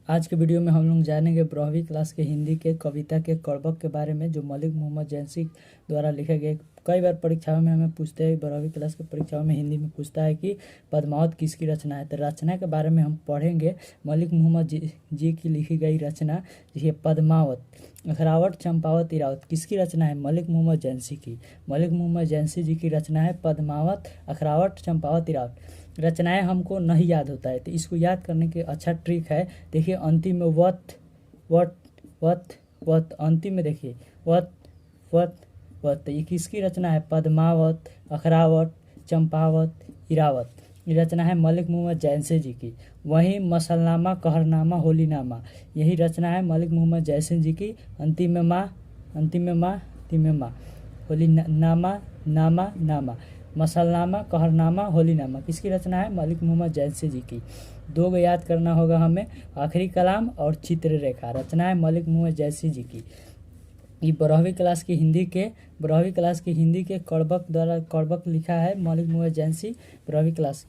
आज के वीडियो में हम लोग जानेंगे 12वीं क्लास के हिंदी के कविता के कड़बक के बारे में, जो मलिक मोहम्मद जैंसी द्वारा लिखे गए। कई बार परीक्षाओं में हमें पूछते हैं, 12वीं क्लास की परीक्षाओं में हिंदी में पूछता है कि पद्मावत किसकी रचना है। तो रचना के बारे में हम पढ़ेंगे। मलिक मोहम्मद जी की लिखी गई रचना ये पद्मावत। अखरावट चंपावत इरावत किसकी रचना है? मलिक मोहम्मद जैंसी की। मलिक मोहम्मद जैंसी जी की रचना है पद्मावत, अखरावट चंपावत इरावत। रचनाएं हमको नहीं याद होता है, तो इसको याद करने की अच्छा ट्रिक है। देखिए अंतिम में वत वट वत वत, अंतिम में देखिए वत वत वत। ये किसकी रचना है? पद्मावत, अखरावट, चंपावत, इरावत। ये रचना है मलिक मोहम्मद जैंसी जी की। वहीं मसलनामा, कहरनामा, होलीनामा यही रचना है मलिक मोहम्मद जैंसी जी की। अंतिम में माँ होलीनामा, नामा नामा। मसलनामा, कहरनामा, होलीनामा किसकी रचना है? मलिक मोहम्मद जैंसी जी की। दो को याद करना होगा हमें, आखिरी कलाम और चित्ररेखा। रचना है मलिक मोहम्मद जैंसी जी की। ये 12वीं क्लास की हिंदी के कड़बक लिखा है मलिक मोहम्मद जैंसी, 12वीं क्लास।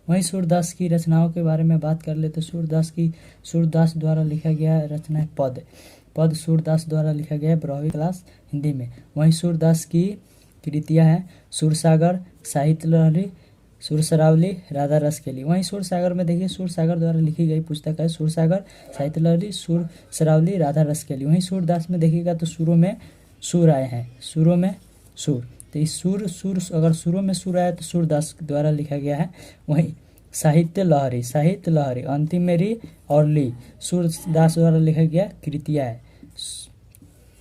वहीं सूरदास की रचनाओं के बारे में बात कर ले तो सूरदास द्वारा लिखा गया रचना है पद सूरदास द्वारा लिखा गया है 12वीं क्लास हिंदी में। वहीं सूरदास की कृतियाँ हैं सूरसागर, साहित्य लहरी, सुरसरावली, राधा रस केली। वहीं सूरसागर में देखिए सूरसागर द्वारा लिखी गई पुस्तक है सूरसागर, साहित्य लहरी, सुरसरावली, राधा रस केली। वहीं सूरदास में देखिएगा तो सुरों में सुर आए हैं, सुरों में सुर। तो इस सुर अगर सुरों में सुर आया तो सूरदास द्वारा लिखा गया है। वहीं साहित्य लहरी अंतिम में री और ली, सूरदास द्वारा लिखा गया कृतियाँ है।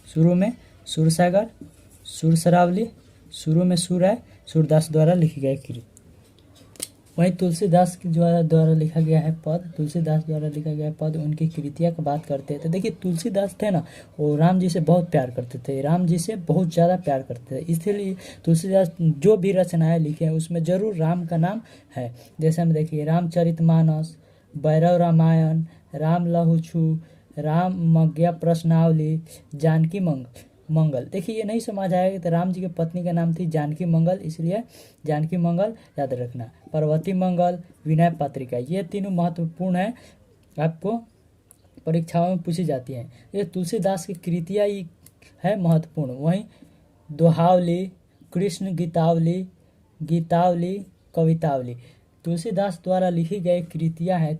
शुरू में सूरसागर, सुरसरावली, शुरू में सुर है, सूरदास द्वारा लिखी गई कृति। वहीं तुलसीदास द्वारा लिखा गया है पद, उनकी कृतियाँ की बात करते हैं तो देखिए तुलसीदास थे ना, वो राम जी से बहुत प्यार करते थे, राम जी से बहुत ज़्यादा प्यार करते थे। इसलिए तुलसीदास जो भी रचनाएं लिखे हैं उसमें जरूर राम का नाम है। जैसे हम देखिए रामचरितमानस, भैरव रामायण, राम लहुछु, राम मज्ञा प्रश्नावली, जानकी मंगल। देखिए ये नहीं समझ आएगा तो राम जी की पत्नी का नाम थी जानकी मंगल, इसलिए जानकी मंगल याद रखना। पार्वती मंगल, विनय पत्रिका, ये तीनों महत्वपूर्ण है, आपको परीक्षाओं में पूछी जाती हैं। ये तुलसीदास की कृतियाँ ही है महत्वपूर्ण। वहीं दोहावली, कृष्ण गीतावली, कवितावली तुलसीदास द्वारा लिखी गई कृतियाँ हैं।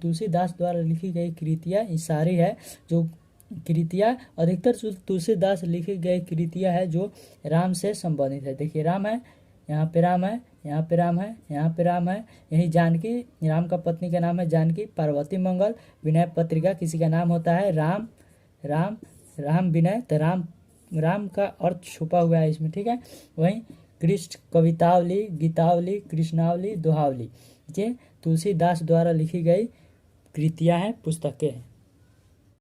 ये सारी है जो कृतियाँ, अधिकतर तुलसीदास लिखी गई कृतियाँ है जो राम से संबंधित है। देखिए राम है, यहाँ पे राम है, यहाँ पे राम है, यहाँ पे राम है। यही जानकी, राम का पत्नी का नाम है जानकी। पार्वती मंगल, विनय पत्रिका किसी का नाम होता है राम विनय, तो राम का अर्थ छुपा हुआ है इसमें, ठीक है। वहीं कृष्ण कवितावली, गीतावली, कृष्णावली, दोहावली ये तुलसीदास द्वारा लिखी गई कृतियाँ हैं, पुस्तकें हैं।